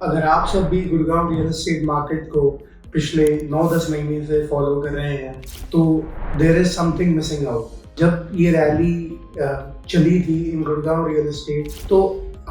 अगर आप सब भी गुड़गांव रियल एस्टेट मार्केट को पिछले 9-10 महीने से फॉलो कर रहे हैं तो there is something missing out. जब ये रैली चली थी इन गुड़गांव रियल एस्टेट तो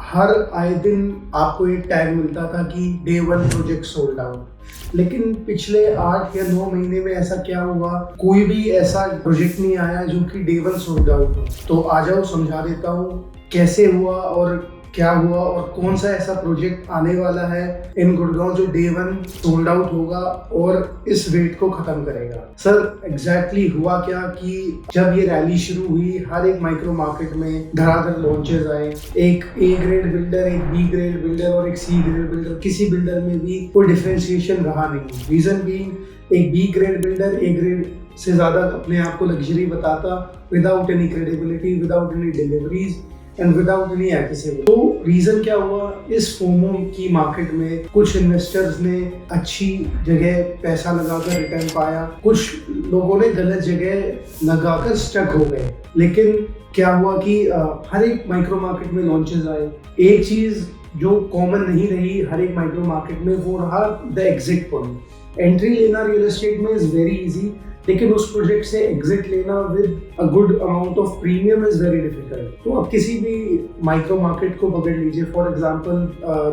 हर आए दिन आपको एक टैग मिलता था कि डे 1 प्रोजेक्ट सोल्ड आउट। लेकिन पिछले 8 या 9 महीने में ऐसा क्या हुआ, कोई भी ऐसा प्रोजेक्ट नहीं आया जो कि डे 1 सोल्ड आउट हो। तो आ जाओ समझा देता हूँ कैसे हुआ और क्या हुआ और कौन सा ऐसा प्रोजेक्ट आने वाला है इन गुड़गांव जो डे 1 सोल्ड आउट होगा और इस वेट को खत्म करेगा। सर एग्जैक्टली हुआ क्या कि जब ये रैली शुरू हुई हर एक माइक्रो मार्केट में धड़ाधड़ लॉन्चेस आए। एक ए ग्रेड बिल्डर, एक बी ग्रेड बिल्डर और एक सी ग्रेड बिल्डर, किसी बिल्डर में भी कोई डिफरेंशिएशन रहा नहीं। रीजन बीइंग एक B grade builder A grade से ज्यादा अपने आप को लग्जरी बताता without any credibility, without any deliveries and without any accessible. तो रीजन क्या हुआ, इस फोमो की मार्केट में कुछ इन्वेस्टर्स ने अच्छी जगह पैसा लगाकर रिटर्न पाया, कुछ लोगों ने गलत जगह लगाकर स्टक हो गए। लेकिन क्या हुआ कि हर एक माइक्रो मार्केट में लॉन्चेस आए। एक चीज जो कॉमन नहीं रही हर एक माइक्रो मार्केट में वो रहा द एग्जिट पॉइंट। एंट्री लेना रियल एस्टेट में इज वेरी इजी, लेकिन उस प्रोजेक्ट से एग्जिट लेना with a good amount of premium is very difficult. तो आप किसी भी माइक्रो मार्केट को पकड़ लीजिए, फॉर एग्जांपल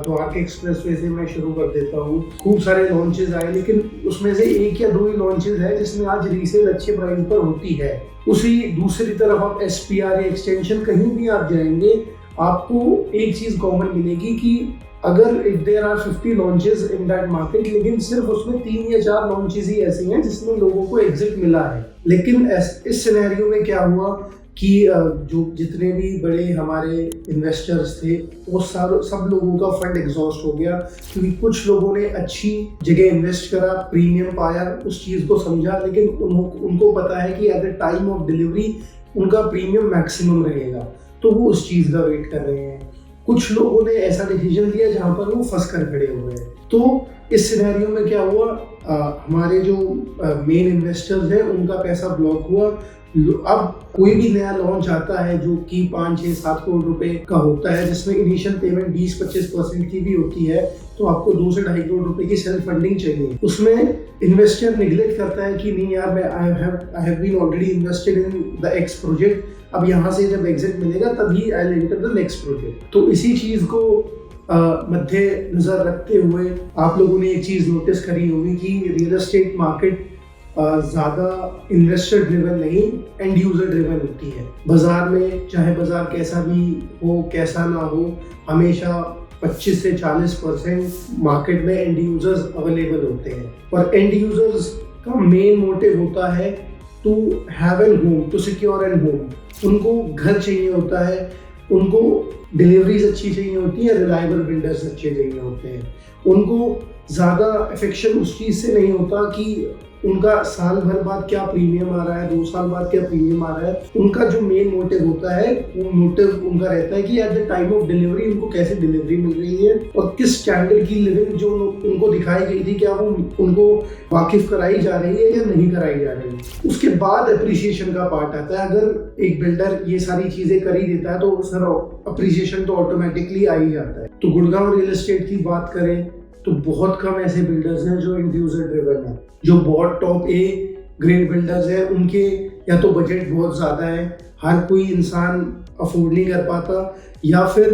द्वारका एक्सप्रेसवे से मैं शुरू कर देता हूँ। खूब सारे लॉन्चेस आए लेकिन उसमें से 1 या 2 ही लॉन्चेस है जिसमें आज रीसेल अच्छे प्राइस पर होती है। उसी दूसरी तरफ आप SPR या एक्सटेंशन कहीं भी आप जाएंगे आपको एक चीज कॉमन मिलेगी कि अगर if there are 50 launches in that market, लेकिन सिर्फ उसमें 3 या 4 लॉन्चेस ही ऐसे हैं जिसमें लोगों को एग्जिट मिला है। लेकिन इस सिनेरियो में क्या हुआ कि जो जितने भी बड़े हमारे इन्वेस्टर्स थे वो सब लोगों का फंड एग्जॉस्ट हो गया, क्योंकि कुछ लोगों ने अच्छी जगह इन्वेस्ट करा, प्रीमियम पाया, उस चीज़ को समझा, लेकिन उनको पता है कि at the time of delivery उनका प्रीमियम मैक्सिमम रहेगा, तो वो उस चीज़ का वेट कर रहे हैं। कुछ लोगों ने ऐसा डिसीजन लिया जहां पर वो फंस कर खड़े हुए हैं। तो इस सिनेरियो में क्या हुआ, हमारे जो मेन इन्वेस्टर्स हैं उनका पैसा ब्लॉक हुआ। अब कोई भी नया लॉन्च आता है जो कि 5, 6, 7 करोड़ रुपए का होता है, जिसमें इनिशियल पेमेंट 20-25% की भी होती है, तो आपको 2 से 2.5 करोड़ रुपए की सेल्फ फंडिंग चाहिए। उसमें इन्वेस्टर निगलेक्ट करता है कि नहीं यार, मैं I have been already invested in the X project, अब यहाँ से जब एग्जिट मिलेगा तभी I will enter the next project. तो इसी चीज को मध्य नजर रखते हुए आप लोगों ने एक चीज नोटिस करी होगी कि रियल एस्टेट मार्केट ज्यादा इन्वेस्टर ड्रिवन नहीं, एंड यूजर ड्रिवन होती है। बाजार में चाहे बाजार कैसा भी हो कैसा ना हो, हमेशा 25 से 40% मार्केट में एंड यूजर्स अवेलेबल होते हैं। और एंड यूजर्स का मेन मोटिव होता है to have an home, to secure an home. उनको घर चाहिए होता है, उनको डिलीवरीज अच्छी चाहिए होती है, रिलायबल बिल्डर्स अच्छे चाहिए होते हैं। उनको ज़्यादा अफेक्शन उस चीज़ से नहीं होता कि उनका साल भर बाद क्या प्रीमियम आ रहा है, 2 साल बाद क्या प्रीमियम आ रहा है। उनका जो मेन मोटिव होता है वो मोटिव उनका रहता है कि at the time of delivery उनको कैसे डिलीवरी मिल रही है और किस स्टैंडर्ड की लिविंग जो उनको दिखाई गई थी क्या वो उनको वाकिफ कराई जा रही है या नहीं कराई जा रही है। उसके बाद अप्रिसिएशन का पार्ट आता है। अगर एक बिल्डर ये सारी चीज़ें कर ही देता है तो सर अप्रिसिएशन तो ऑटोमेटिकली आ ही जाता है। तो गुड़गांव रियल एस्टेट की बात करें तो बहुत कम ऐसे बिल्डर्स हैं जो एंड यूजर ड्रिवन है। जो बहुत टॉप ए ग्रेड बिल्डर्स हैं उनके या तो बजट बहुत ज़्यादा है, हर कोई इंसान अफोर्ड नहीं कर पाता, या फिर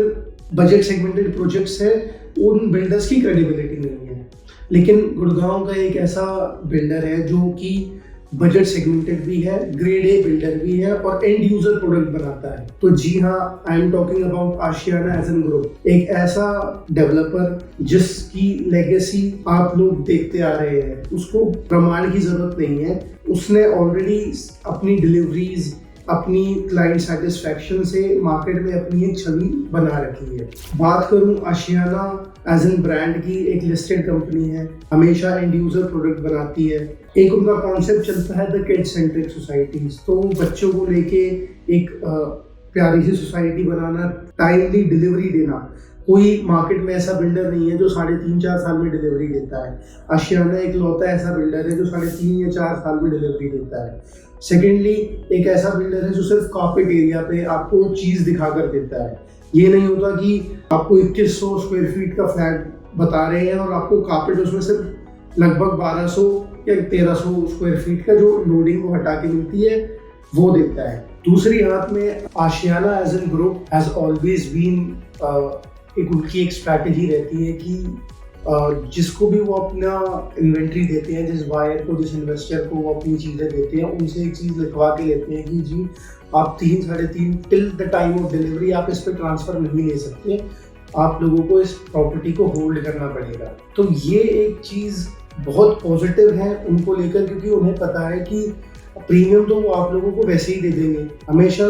बजट सेगमेंटेड प्रोजेक्ट्स है, उन बिल्डर्स की क्रेडिबिलिटी नहीं है। लेकिन गुड़गांव का एक ऐसा बिल्डर है जो कि बजट सेगमेंटेड भी है, ग्रेड ए बिल्डर भी है और एंड यूजर प्रोडक्ट बनाता है। तो जी हाँ, I am talking about Ashiana as an group, एक ऐसा डेवलपर जिसकी लेगेसी आप लोग देखते आ रहे हैं, उसको प्रमाण की जरूरत नहीं है। उसने ऑलरेडी अपनी डिलीवरीज, अपनी क्लाइंट सेटिस्फैक्शन से मार्केट में अपनी एक छवि बना रखी है। बात करूं आशियाना एज एन ब्रांड की, एक लिस्टेड कंपनी है, हमेशा एंड यूजर प्रोडक्ट बनाती है। एक उनका कॉन्सेप्ट चलता है द किड सेंट्रिक सोसाइटीज, तो बच्चों को लेके एक प्यारी सी सोसाइटी बनाना, टाइमली डिलीवरी देना। कोई मार्केट में ऐसा बिल्डर नहीं है जो 3.5-4 साल में डिलीवरी देता है। आशियाना एक लौता ऐसा बिल्डर है जो 3.5 या 4 साल में डिलीवरी देता है। सेकेंडली, एक ऐसा बिल्डर है जो सिर्फ कार्पेट एरिया पे आपको चीज दिखा कर देता है। ये नहीं होता कि आपको 2100 स्क्वायर फीट का फ्लैट बता रहे हैं और आपको कारपेट उसमें सिर्फ लगभग 1200 या 1300 स्क्वायर फीट का जो लोडिंग को हटा के मिलती है वो देता है। दूसरी हाथ में Ashiana as an group has always been, एक उनकी एक स्ट्रैटेजी रहती है कि जिसको भी वो अपना इन्वेंट्री देते हैं, जिस बायर को, जिस इन्वेस्टर को वो अपनी चीज़ें देते हैं, उनसे एक चीज़ लिखवा के लेते हैं कि जी आप 3-3.5 till the time of delivery आप इस पर ट्रांसफ़र नहीं ले सकते, आप लोगों को इस प्रॉपर्टी को होल्ड करना पड़ेगा। तो ये एक चीज़ बहुत पॉजिटिव है उनको लेकर, क्योंकि उन्हें पता है कि प्रीमियम तो वो आप लोगों को वैसे ही दे देंगे। हमेशा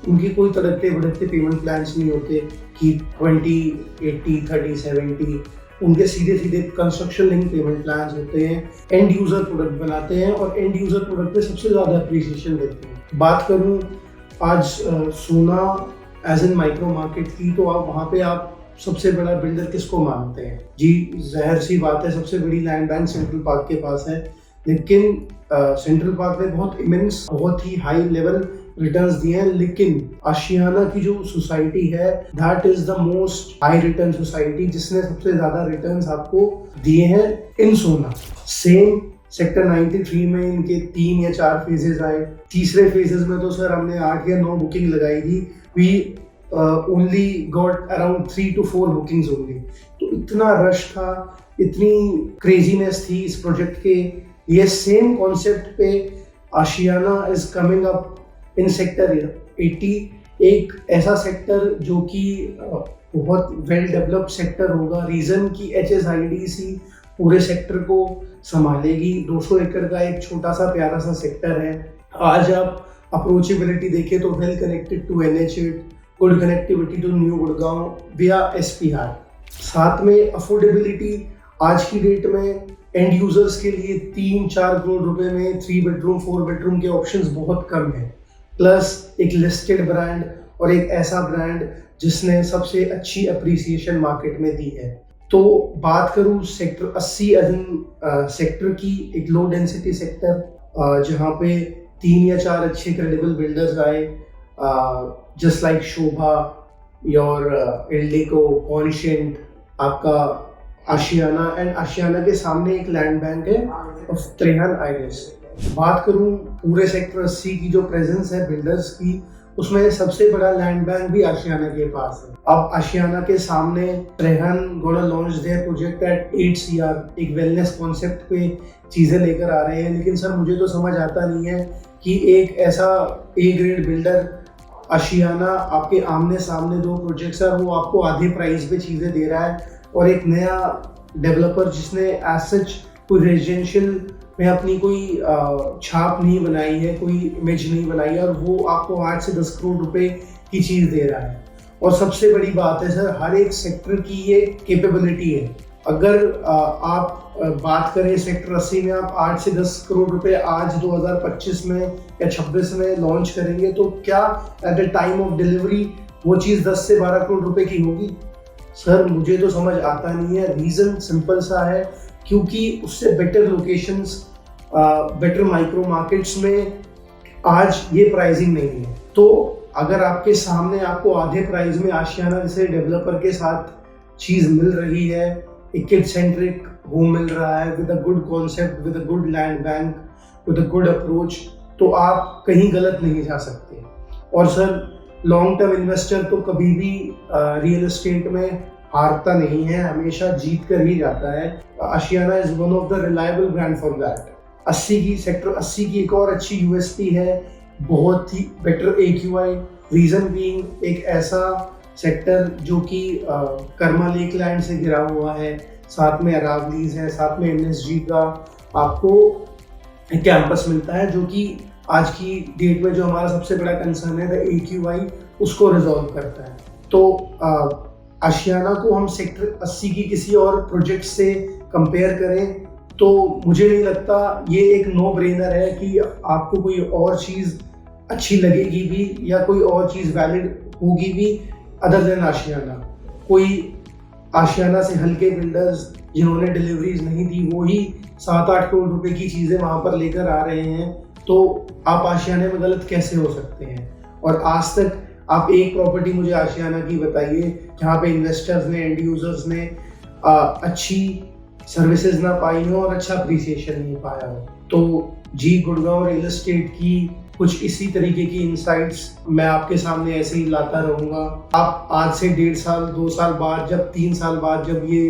उनकी कोई तड़कते भड़कते पेमेंट प्लान्स नहीं होते कि 20, 80, 30, 70, उनके सीधे सीधे कंस्ट्रक्शन लिंक पेमेंट प्लान्स होते हैं। एंड यूज़र प्रोडक्ट बनाते हैं और एंड यूज़र प्रोडक्ट पे सबसे ज़्यादा अप्रिसिएशन देते हैं। बात करूँ आज सोना एज एन माइक्रो मार्केट की, तो आप वहाँ पे आप सबसे बड़ा बिल्डर किसको मानते हैं? जी ज़ाहिर सी बात है, सबसे बड़ी लैंड बैंक सेंट्रल पार्क के पास है, लेकिन सेंट्रल पार्क ने बहुत इमेंस, बहुत ही हाई लेवल रिटर्न्स दिए हैं। लेकिन आशियाना की जो सोसाइटी है that is the most high return society, जिसने सबसे ज्यादा रिटर्न्स आपको दिए हैं इन सोना। सेम सेक्टर 93 में इनके 3 या 4 फेजेस आए। तीसरे फेजेस में तो सर हमने 8 या 9 बुकिंग लगाई थी। We only got around 3 to 4 bookings only. तो इतना रश था, इतनी क्रेजीनेस थी इस प्रोजेक्ट के। ये सेम कॉन्सेप्ट पे Ashiana is coming up in sector 80, एक ऐसा सेक्टर जो कि बहुत वेल डेवलप्ड सेक्टर होगा। रीजन की HSIDC पूरे सेक्टर को संभालेगी। 200 एकड़ का एक छोटा सा प्यारा सा सेक्टर है। आज आप अप्रोचेबिलिटी देखें तो well connected to NH8, good connectivity to new Gurgaon via SPR। साथ में अफोर्डेबिलिटी आज की डेट में एंड यूजर्स के लिए 3-4 करोड़ रुपए में 3 बेडरूम 4 बेडरूम के ऑप्शंस बहुत कम है। प्लस एक लिस्टेड ब्रांड और एक ऐसा ब्रांड जिसने सबसे अच्छी अप्रिसिएशन मार्केट में दी है। तो बात करूँ सेक्टर 80 सेक्टर की, एक लो डेंसिटी सेक्टर जहाँ पे 3 या 4 अच्छे क्रेडिबल बिल्डर्स आए, just like Shobha, your Eldeco, conscient, आपका आशियाना, एंड आशियाना के सामने एक लैंड बैंक है ऑफ त्रेहन आइरिस। बात करूं पूरे सेक्टर 80 की जो प्रेजेंस है बिल्डर्स की, उसमें सबसे बड़ा लैंड बैंक भी आशियाना के पास है। अब आशियाना के सामने Trehan gonna launch their project at 8 CR, एक वेलनेस कॉन्सेप्ट पे चीज़ें लेकर आ रहे हैं। लेकिन सर मुझे तो समझ आता नहीं है कि एक ऐसा A ग्रेड बिल्डर आशियाना आपके आमने सामने 2 प्रोजेक्ट्स है, वो आपको आधे प्राइस पे चीज़ें दे रहा है, और एक नया डेवलपर जिसने एज सच कोई रेजिडेंशियल में अपनी कोई छाप नहीं बनाई है, कोई इमेज नहीं बनाई है, और वो आपको 8 से 10 करोड़ रुपए की चीज़ दे रहा है। और सबसे बड़ी बात है सर, हर एक सेक्टर की ये कैपेबिलिटी है। अगर आप बात करें सेक्टर 80 में आप 8 से 10 करोड़ रुपए आज 2025 में या 26 में लॉन्च करेंगे, तो क्या at the time of delivery वो चीज़ 10 से 12 करोड़ रुपए की होगी? सर मुझे तो समझ आता नहीं है। रीज़न सिंपल सा है, क्योंकि उससे better locations, better micro markets में आज ये प्राइसिंग नहीं है। तो अगर आपके सामने आपको आधे प्राइस में आशियाना जैसे डेवलपर के साथ चीज़ मिल रही है, एक किड सेंट्रिक होम मिल रहा है with a good concept, with a good land bank, with a good approach, तो आप कहीं गलत नहीं जा सकते। और सर लॉन्ग टर्म इन्वेस्टर तो कभी भी रियल एस्टेट में हारता नहीं है, हमेशा जीत कर ही जाता है। Ashiana is one of the reliable brand for that. Sector 80 की एक और अच्छी USP है, बहुत ही बेटर AQI। रीजन बीइंग एक ऐसा सेक्टर जो कि कर्मा लेक लैंड से घिरा हुआ है, साथ में अरावलीज है, साथ में NSG का आपको कैंपस मिलता है, जो कि आज की डेट में जो हमारा सबसे बड़ा कंसर्न है द AQI, उसको रिजॉल्व करता है। तो आशियाना को हम सेक्टर 80 की किसी और प्रोजेक्ट से कंपेयर करें तो मुझे नहीं लगता, ये एक नो ब्रेनर है कि आपको कोई और चीज़ अच्छी लगेगी भी या कोई और चीज़ वैलिड होगी भी अदर देन आशियाना। कोई आशियाना से हल्के बिल्डर्स जिन्होंने डिलीवरीज नहीं दी, वो ही 7-8 करोड़ रुपए की चीज़ें वहाँ पर लेकर आ रहे हैं, तो आप आशियाने में गलत कैसे हो सकते हैं? और आज तक आप एक प्रॉपर्टी मुझे आशियाना की बताइए जहाँ पे इन्वेस्टर्स ने, एंड यूजर्स ने अच्छी सर्विसेज ना पाई हो और अच्छा अप्रिसिएशन नहीं पाया हो। तो जी गुड़गांव रियल एस्टेट की कुछ इसी तरीके की इंसाइट्स मैं आपके सामने ऐसे ही लाता रहूंगा। आप आज से 1.5 साल 2 साल बाद, जब 3 साल बाद जब ये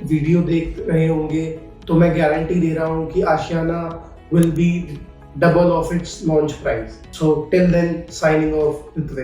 वीडियो देख रहे होंगे, तो मैं गारंटी दे रहा हूँ कि आशियाना will be double of its launch price. So till then, signing off, Ritwik.